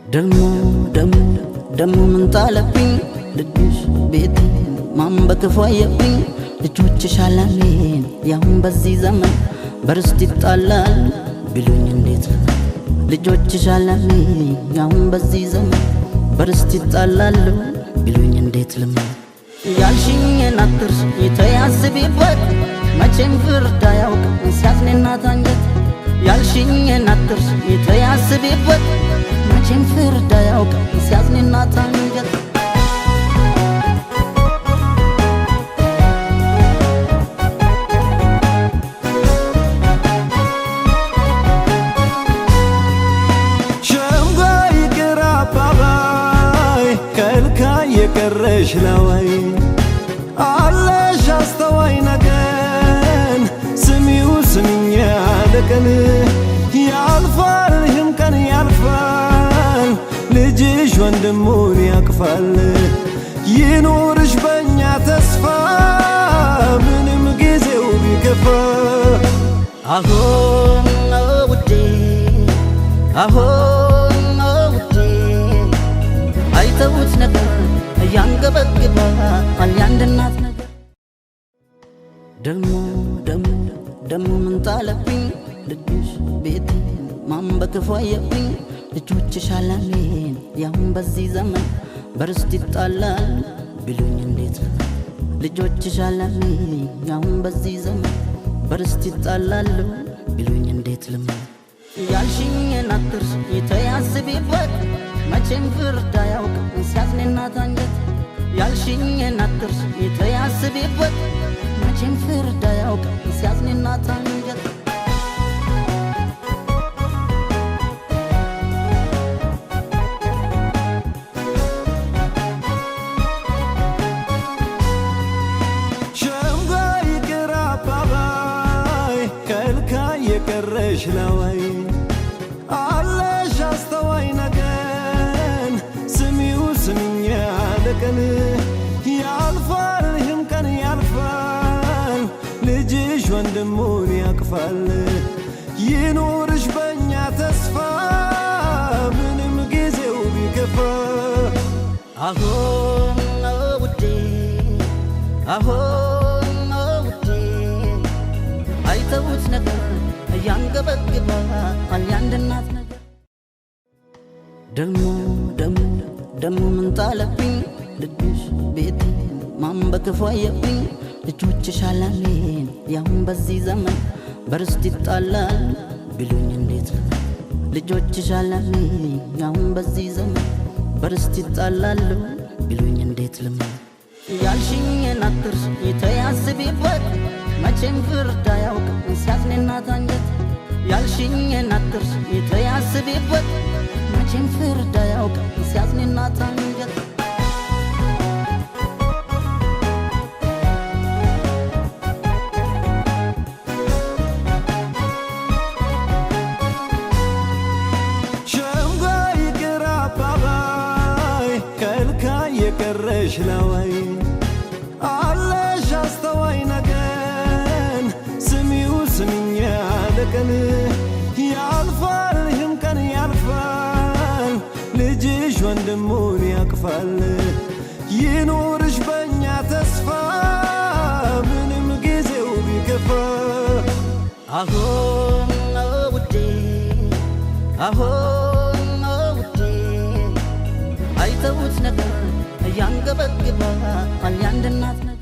ደሞ ደሞ ደሞ ምን ጣለብኝ ልጅሽ ቤቴ ማን በክፉ አየብኝ ልጆችሽ አላሜን ያሁን በዚህ ዘመን በርስት ይጣላል ቢሉኝ እንዴት ልጆችሽ አላሜን ያሁን በዚህ ዘመን በርስት ይጣላሉ ቢሉኝ እንዴት ልመን ያልሽኝን አትርሽ ተያስቢበት መቼም ፍርድ አያውቅም ሲያዝንና ታንጀት ያልሽኝን አትርሽ ተያስቢበት መቼም ፍርድ አያውቅም ሲያዝንና ታንጀት ሸምጋይ ግራ አባባይ ከልካይ የቀረሽ ለወይ አለሽ አስተዋይ ነገን ስሚው ስሚኝ ያለቀን ያልፋል ይህም ቀን ያልፋል ልጅሽ ወንድሙን ያቅፋል ይኑርሽ በእኛ ተስፋ ምንም ጊዜው ቢከፋ አሁን ውዴ አሁን ውዴ አይተውት ነገር ያንገበግባል ያንድ እናት ነገር ደሞ ደሞ ደሞ ምን ጣለብኝ ልጅሽ ቤቴ ማን በክፉ አየብኝ ልጆችሽ አላሜን ያሁን በዚህ ዘመን በርስት ይጣላል ቢሉኝ እንዴት ልጆችሽ አላሜን ያሁን በዚህ ዘመን በርስት ይጣላሉ ቢሉኝ እንዴት ልመን ያልሽኝን አትርሽ ተያስቢበት መቼም ፍርድ አያውቅም ሲያዝንና ታንጀት ያልሽኝን አትርሽ ተያስቢበት መቼም ፍርድ አያውቅም ሲያዝንና ታንጀት ሸምጋይ ግራ አባባይ ከልካይ የቀረሽ ለወይ አለሽ አስተዋይ ነገን ስሚው ስሚኝ ያለቀን ያልፋል ይህም ቀን ያልፋል ልጅሽ ወንድሙን ያቅፋል ይኑርሽ በእኛ ተስፋ ምንም ጊዜው ቢከፋ አሁን ውዴ አሁን ውዴ አይተውት ነገር ያንገበግባል ያንድ እናት ነገር ደሞ ደሞ ደሞ ምን ጣለብኝ ልጅሽ ቤቴ ማን በክፉ አየብኝ ልጆችሽ አላሜን ያሁን በዚህ ዘመን በርስት ይጣላል ቢሉኝ እንዴት ልጆችሽ አላሜን ያሁን በዚህ ዘመን በርስት ይጣላሉ ቢሉኝ እንዴት ልመን ያልሽኝን አትርሽ ተያስቢበት መቼም ፍርድ አያውቅም ሲያዝንና ታንጀት ያልሽኝን አትርሽ ተያስቢበት መቼም ፍርድ አያውቅም ሲያዝንና ታንጀት ሸምጋይ ግራ አባባይ ከልካይ የቀረሽ ለወይ አለሽ አስተዋይ ነገን ስሚው ስሚኝ ያለቀን ያልፋል ይህም ቀን ያልፋል ልጅሽ ወንድሙን ያቅፋል ይኑርሽ በእኛ ተስፋ ምንም ጊዜው ቢከፋ አሁን ውዴ አሁን ውዴ አይተውት ነገር ያንገበግባል ያንድ እናት ነገር